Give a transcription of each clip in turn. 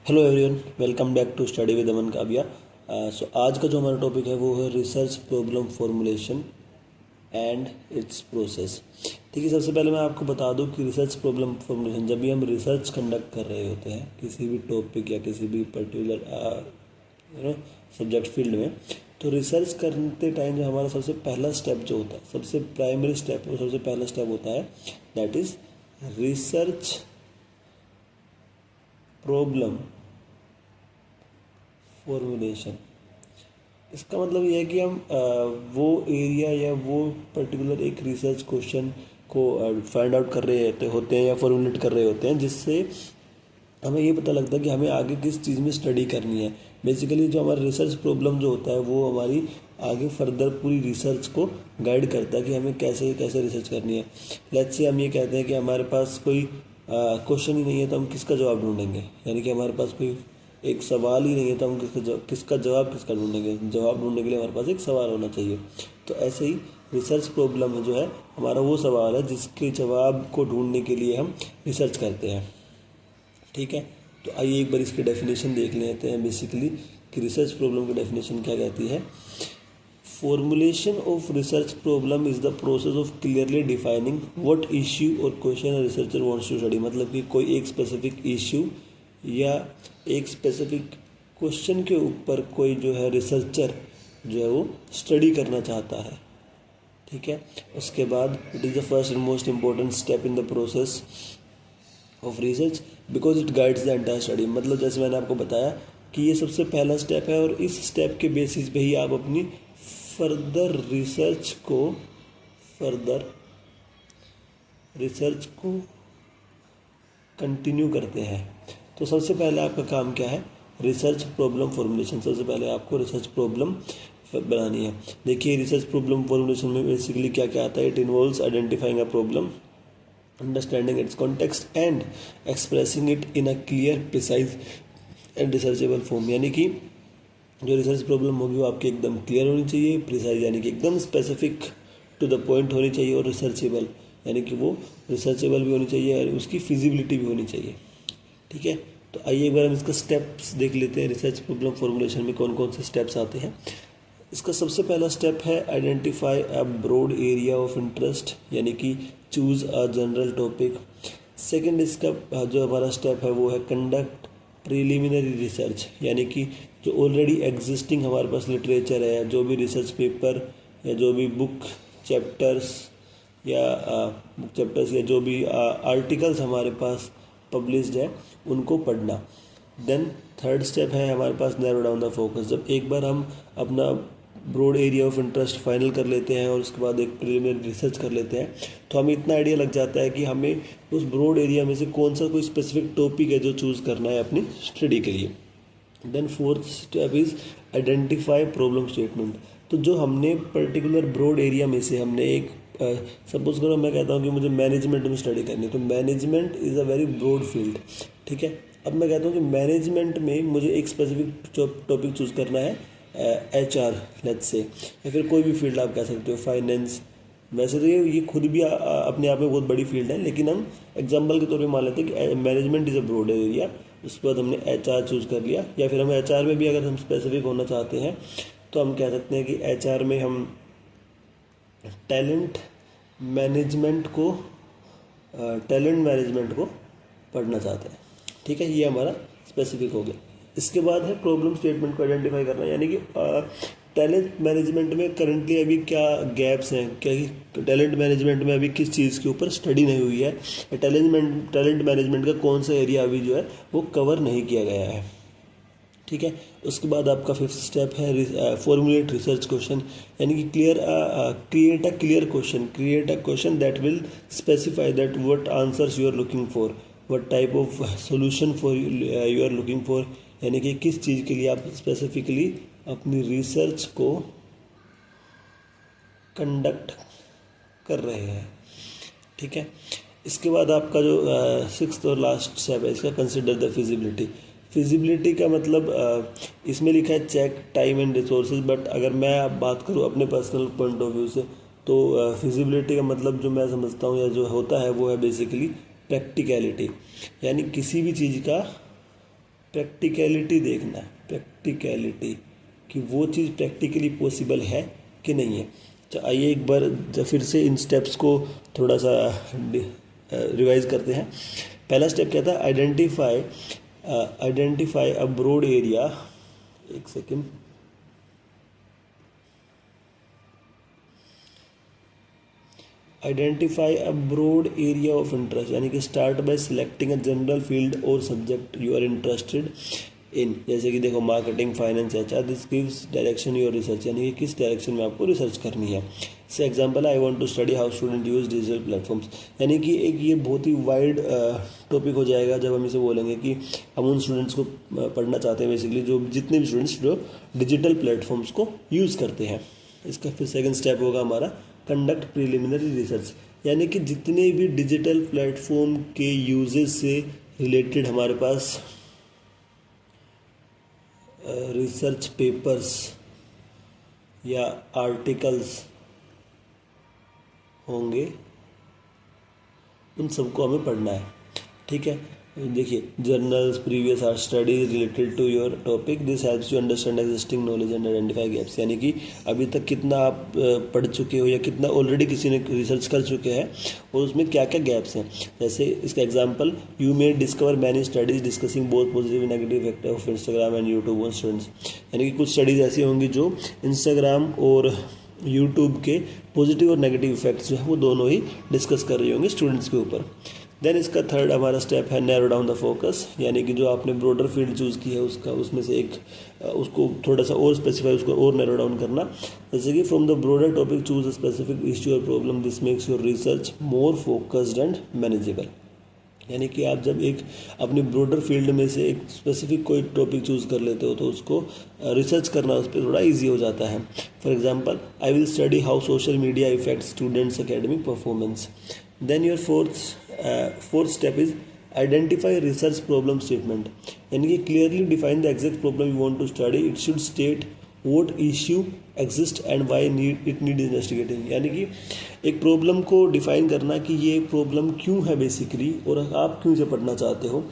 Hello everyone, welcome back to study with Aman Kabiya. So आज का जो हमारा टॉपिक है वो है research problem formulation and its process. ठीक है, सबसे पहले मैं आपको बता दूं कि रिसर्च प्रॉब्लम फॉर्मुलेशन जब भी हम रिसर्च कंडक्ट कर रहे होते हैं किसी भी टॉपिक या किसी भी पर्टिकुलर सब्जेक्ट फील्ड में, तो रिसर्च करते टाइम जो हमारा सबसे पहला स्टेप जो होता है, सबसे प्राइमरी स्टेप और सबसे पहला स्टेप होता है that is research problem formulation. इसका मतलब ये है कि हम वो एरिया या वो पर्टिकुलर एक रिसर्च क्वेश्चन को फाइंड आउट कर रहे होते हैं या फॉर्मुलेट कर रहे होते हैं, जिससे हमें ये पता लगता है कि हमें आगे किस चीज़ में स्टडी करनी है। बेसिकली जो हमारा रिसर्च प्रॉब्लम जो होता है वो हमारी आगे फर्दर पूरी रिसर्च को गाइड करता है कि हमें कैसे कैसे रिसर्च करनी है। लेट्स से हम ये कहते हैं कि हमारे पास कोई क्वेश्चन ही नहीं है तो हम किसका जवाब ढूंढेंगे, यानी कि हमारे पास कोई एक सवाल ही नहीं है तो हम किसका जवाब किसका ढूंढेंगे। जवाब ढूंढने के लिए हमारे पास एक सवाल होना चाहिए। तो ऐसे ही रिसर्च प्रॉब्लम जो है हमारा वो सवाल है जिसके जवाब को ढूंढने के लिए हम रिसर्च करते हैं। ठीक है, तो आइए एक बार इसकी डेफिनेशन देख लेते हैं बेसिकली कि रिसर्च प्रॉब्लम की डेफिनेशन क्या कहती है। Formulation of research problem is the process of clearly defining what issue और question a researcher wants to study. मतलब कि कोई एक स्पेसिफिक इश्यू या एक स्पेसिफिक क्वेश्चन के ऊपर कोई जो है रिसर्चर जो है वो स्टडी करना चाहता है। ठीक है, उसके बाद it is the first and most important step in the process of research because it guides the entire study. मतलब जैसे मैंने आपको बताया कि ये सबसे पहला स्टेप है और इस स्टेप के बेसिस पे ही आप अपनी फर्दर रिसर्च को कंटिन्यू करते हैं। तो सबसे पहले आपका काम क्या है, रिसर्च प्रॉब्लम फॉर्मुलेशन। सबसे पहले आपको रिसर्च प्रॉब्लम बनानी है। देखिए रिसर्च प्रॉब्लम फॉर्मुलेशन में बेसिकली क्या क्या आता है। It involves identifying a problem, understanding its context and expressing it in a clear, precise and researchable form. यानी कि जो रिसर्च प्रॉब्लम होगी वो आपकी एकदम क्लियर होनी चाहिए, प्रिसाइज यानी कि एकदम स्पेसिफिक टू द पॉइंट होनी चाहिए, और रिसर्चेबल यानी कि वो रिसर्चेबल भी होनी चाहिए और उसकी फिजिबिलिटी भी होनी चाहिए। ठीक है, तो आइए एक बार हम इसका स्टेप्स देख लेते हैं। रिसर्च प्रॉब्लम फॉर्मुलेशन में कौन कौन से स्टेप्स आते हैं। इसका सबसे पहला स्टेप है identify a broad area of interest, यानी कि choose a general topic. Second इसका जो हमारा स्टेप है वो है कंडक्ट प्रिलिमिनरी रिसर्च, यानी कि जो ऑलरेडी एग्जिस्टिंग हमारे पास लिटरेचर है, जो भी रिसर्च पेपर या जो भी बुक चैप्टर्स या जो भी आर्टिकल्स हमारे पास पब्लिश्ड है उनको पढ़ना। देन थर्ड स्टेप है हमारे पास नैरो डाउन द फोकस। जब एक बार हम अपना broad area of interest final कर लेते हैं और उसके बाद एक प्रिलिमिनरी रिसर्च कर लेते हैं तो हमें इतना आइडिया लग जाता है कि हमें उस ब्रॉड एरिया में से कौन सा कोई स्पेसिफिक टॉपिक है जो चूज़ करना है अपनी स्टडी के लिए। Then fourth step is identify problem statement. तो जो हमने पर्टिकुलर ब्रॉड एरिया में से हमने एक सपोज करो मैं कहता हूँ कि मुझे मैनेजमेंट में स्टडी करनी है, तो management is a very broad field. ठीक है, अब मैं कहता हूँ कि मैनेजमेंट में मुझे एक स्पेसिफिक टॉपिक चूज़ करना है, HR लेट्स से, या फिर कोई भी फील्ड आप कह सकते हो, फाइनेंस। वैसे तो ये खुद भी अपने आप में बहुत बड़ी फील्ड है, लेकिन हम एग्जाम्पल के तौर पे मान लेते हैं कि management is a broad area. उसके बाद हमने HR चूज़ कर लिया, या फिर हम HR में भी अगर हम स्पेसिफिक होना चाहते हैं तो हम कह सकते हैं कि HR में हम टैलेंट मैनेजमेंट को पढ़ना चाहते हैं। ठीक है, ये हमारा स्पेसिफिक हो गया। इसके बाद है प्रॉब्लम स्टेटमेंट को आइडेंटिफाई करना, यानी कि टैलेंट मैनेजमेंट में करंटली अभी क्या गैप्स हैं, क्या टैलेंट मैनेजमेंट में अभी किस चीज़ के ऊपर स्टडी नहीं हुई है, टैलेंट मैनेजमेंट का कौन सा एरिया अभी जो है वो कवर नहीं किया गया है। ठीक है, उसके बाद आपका फिफ्थ स्टेप है फॉर्मुलेट रिसर्च क्वेश्चन, यानी कि create a question that will specify that what answers you are looking for, what type of solution for you are looking for, यानी कि किस चीज़ के लिए आप स्पेसिफिकली अपनी रिसर्च को कंडक्ट कर रहे हैं। ठीक है, इसके बाद आपका जो सिक्स्थ और लास्ट स्टेप है इसका कंसिडर द फिजिबिलिटी का मतलब इसमें लिखा है check time and resources, but अगर मैं आप बात करूँ अपने पर्सनल पॉइंट ऑफ व्यू से तो फिजिबिलिटी का मतलब जो मैं समझता हूँ या जो होता है वो है बेसिकली प्रैक्टिकलिटी, यानी किसी भी चीज़ का प्रैक्टिकलिटी देखना है, प्रैक्टिकलिटी कि वो चीज़ प्रैक्टिकली पॉसिबल है कि नहीं है। तो आइए एक बार फिर से इन स्टेप्स को थोड़ा सा रिवाइज करते हैं। पहला स्टेप क्या था? आइडेंटिफाई अ ब्रॉड एरिया, एक second, identify a broad area of interest, यानी कि start by selecting a general field और subject you are interested in. जैसे कि देखो marketing, finance, HR, this gives direction your research, यानी कि किस डायरेक्शन में आपको रिसर्च करनी है। Say example, I want to study how student use digital platforms, यानी कि एक ये बहुत ही वाइड टॉपिक हो जाएगा जब हम इसे बोलेंगे कि हम उन स्टूडेंट्स को पढ़ना चाहते हैं, बेसिकली जो जितने भी स्टूडेंट्स जो डिजिटल प्लेटफॉर्म्स को यूज़ करते हैं। इसका फिर सेकेंड स्टेप होगा हमारा कंडक्ट प्रिलिमिनरी रिसर्च, यानी कि जितने भी डिजिटल प्लेटफॉर्म के यूजेस से रिलेटेड हमारे पास रिसर्च पेपर्स या आर्टिकल्स होंगे उन सबको हमें पढ़ना है। ठीक है, देखिए journals, previous art studies related to your topic, this helps you understand existing knowledge and identify gaps, यानी कि अभी तक कितना आप पढ़ चुके हो या कितना ऑलरेडी किसी ने रिसर्च कर चुके हैं और उसमें क्या क्या गैप्स हैं। जैसे इसका example, you may discover many studies discussing both positive and negative effect of Instagram and YouTube on students, यानी कि कुछ स्टडीज़ ऐसी होंगी जो इंस्टाग्राम और यूट्यूब के पॉजिटिव और नेगेटिव इफेक्ट्स जो है वो दोनों ही डिस्कस कर रही होंगी स्टूडेंट्स के ऊपर। देन इसका थर्ड हमारा स्टेप है नैरो डाउन द फोकस, यानी कि जो आपने ब्रॉडर फील्ड चूज़ की है उसका उसमें से एक उसको थोड़ा सा और स्पेसिफाई, उसको और नैरो डाउन करना। जैसे कि from the broader topic choose a specific issue और problem, this makes your research more focused and manageable, यानी कि आप जब एक अपनी ब्रॉडर फील्ड में से एक स्पेसिफिक कोई टॉपिक चूज़ कर लेते हो तो उसको रिसर्च करना उस पर थोड़ा इजी हो जाता है। For example, I will study how social media effect students academic performance. Then your fourth step is identify research problem statement, यानी कि clearly define the exact problem you want to study, it should state what issue exist and why it need investigating, यानी कि एक problem को define करना कि ये problem क्यों है बेसिकली और आप क्यों इसे पढ़ना चाहते हो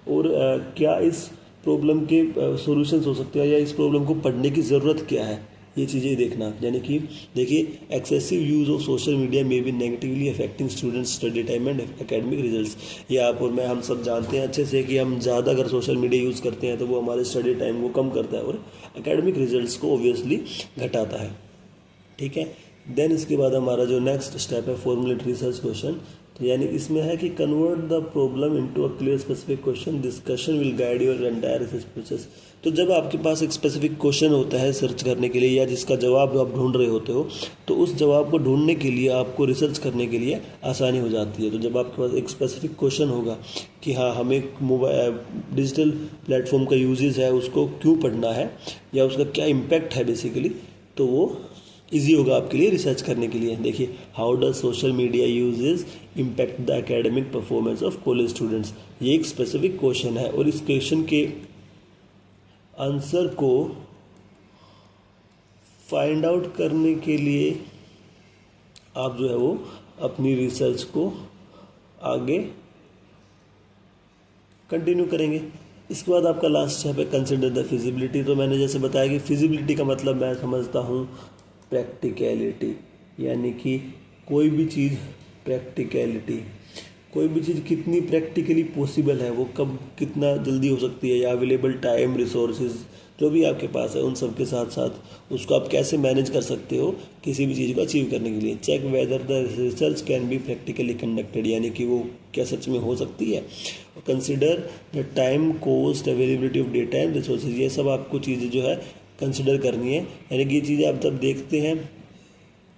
और क्या इस प्रॉब्लम के सॉल्यूशंस हो सकते हैं या इस प्रॉब्लम को पढ़ने की ज़रूरत क्या है, ये चीज़ें देखना। यानी कि देखिए excessive use of social media में भी negatively affecting students study time and academic results, ये आप और मैं हम सब जानते हैं अच्छे से कि हम ज़्यादा अगर सोशल मीडिया यूज़ करते हैं तो वो हमारे स्टडी टाइम को कम करता है और एकेडमिक रिजल्ट्स को ऑब्वियसली घटाता है। ठीक है, देन इसके बाद हमारा जो नेक्स्ट स्टेप है फॉर्मुलेट रिसर्च क्वेश्चन, तो यानी इसमें है कि convert the problem into a clear specific question, this question will guide your entire research process. तो जब आपके पास एक स्पेसिफिक क्वेश्चन होता है सर्च करने के लिए या जिसका जवाब आप ढूंढ रहे होते हो तो उस जवाब को ढूंढने के लिए आपको रिसर्च करने के लिए आसानी हो जाती है। तो जब आपके पास एक स्पेसिफिक क्वेश्चन होगा कि हाँ हमें मोबाइल डिजिटल प्लेटफॉर्म का यूजेस है उसको क्यों पढ़ना है या उसका क्या इम्पैक्ट है बेसिकली, तो वो ईजी होगा आपके लिए रिसर्च करने के लिए। देखिए, how does social media uses impact the academic performance of college students, ये एक स्पेसिफिक क्वेश्चन है और इस क्वेश्चन के आंसर को फाइंड आउट करने के लिए आप जो है वो अपनी रिसर्च को आगे कंटिन्यू करेंगे। इसके बाद आपका लास्ट स्टेप है कंसिडर द फिजिबिलिटी। तो मैंने जैसे बताया कि फिजिबिलिटी का मतलब मैं समझता हूँ प्रैक्टिकलिटी, यानी कि कोई भी चीज़ प्रैक्टिकलिटी, कोई भी चीज़ कितनी प्रैक्टिकली पॉसिबल है, वो कब कितना जल्दी हो सकती है या अवेलेबल टाइम रिसोर्सेज जो भी आपके पास है उन सब के साथ साथ उसको आप कैसे मैनेज कर सकते हो किसी भी चीज़ को अचीव करने के लिए। Check whether the research can be practically conducted, यानी कि वो क्या सच में हो सकती है। Consider the time, cost, availability of data and resources, ये सब आपको चीज़ें जो है कंसिडर करनी है। यानी कि ये चीज़ें आप जब देखते हैं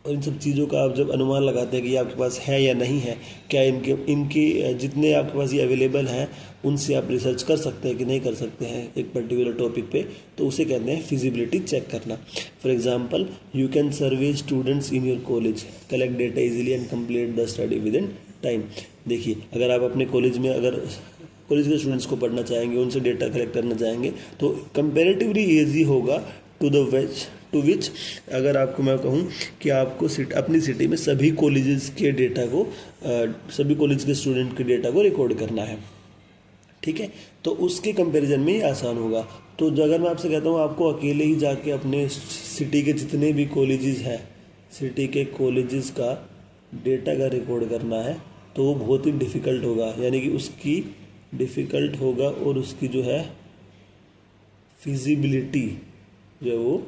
और इन सब चीज़ों का आप जब अनुमान लगाते हैं कि ये आपके पास है या नहीं है, क्या इनके जितने आपके पास ये अवेलेबल हैं उनसे आप रिसर्च कर सकते हैं कि नहीं कर सकते हैं एक पर्टिकुलर टॉपिक पे, तो उसे कहते हैं फिजिबिलिटी चेक करना। For example, you can survey students in your college, collect data easily and complete the study with in time. देखिए, अगर आप अपने कॉलेज में अगर कॉलेज के स्टूडेंट्स को पढ़ना चाहेंगे, उनसे डेटा कलेक्ट करना चाहेंगे तो कंपेरेटिवली ईजी होगा टू विच अगर आपको मैं कहूँ कि आपको अपनी सिटी में सभी कॉलेजेस के डेटा को सभी कॉलेज के स्टूडेंट के डेटा को रिकॉर्ड करना है। ठीक है, तो उसके कंपैरिजन में ये आसान होगा। तो अगर मैं आपसे कहता हूँ आपको अकेले ही जाके अपने सिटी के जितने भी कॉलेजेस हैं, सिटी के कॉलेजेस का डेटा का रिकॉर्ड करना है, तो वो बहुत ही डिफ़िकल्ट होगा, यानी कि उसकी डिफ़िकल्ट होगा और उसकी जो है फिजिबिलिटी जो है वो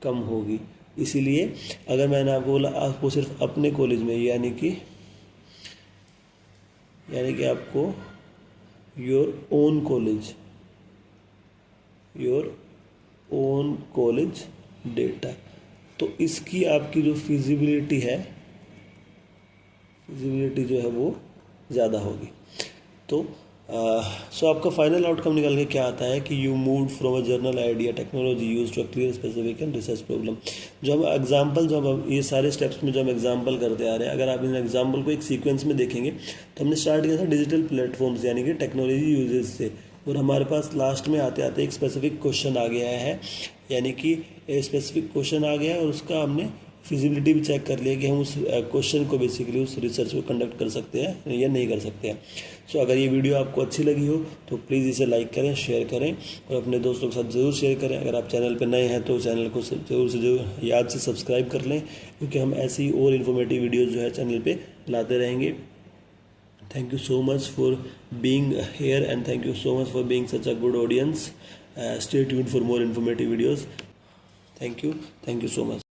कम होगी। इसीलिए अगर मैंने आपको बोला आपको सिर्फ अपने कॉलेज में यानी कि आपको योर ओन कॉलेज डेटा, तो इसकी आपकी जो फिजिबिलिटी जो है वो ज़्यादा होगी। तो सो आपका फाइनल आउटकम निकल के क्या आता है कि you move from a general idea technology use to a clear specific and research problem. जो हम ये सारे स्टेप्स में जो हम एग्जांपल करते आ रहे हैं, अगर आप इन एग्जांपल को एक सीक्वेंस में देखेंगे तो हमने स्टार्ट किया था डिजिटल प्लेटफॉर्म्स यानी कि टेक्नोलॉजी यूजेस से, और हमारे पास लास्ट में आते आते एक स्पेसिफिक क्वेश्चन आ गया है, यानी कि स्पेसिफिक क्वेश्चन आ गया है और उसका हमने फिजिबिलिटी भी चेक कर लिया कि हम उस क्वेश्चन को बेसिकली उस रिसर्च को कंडक्ट कर सकते हैं या नहीं कर सकते हैं। सो अगर ये वीडियो आपको अच्छी लगी हो तो प्लीज़ इसे लाइक करें, शेयर करें और अपने दोस्तों के साथ ज़रूर शेयर करें। अगर आप चैनल पर नए हैं तो चैनल को ज़रूर याद से सब्सक्राइब कर लें, क्योंकि हम ऐसी और इन्फॉर्मेटिव वीडियोज़ जो है चैनल पर लाते रहेंगे। Thank you so much for being here and thank you so much for being such a good audience. Stay tuned for more informative videos. Thank you so much.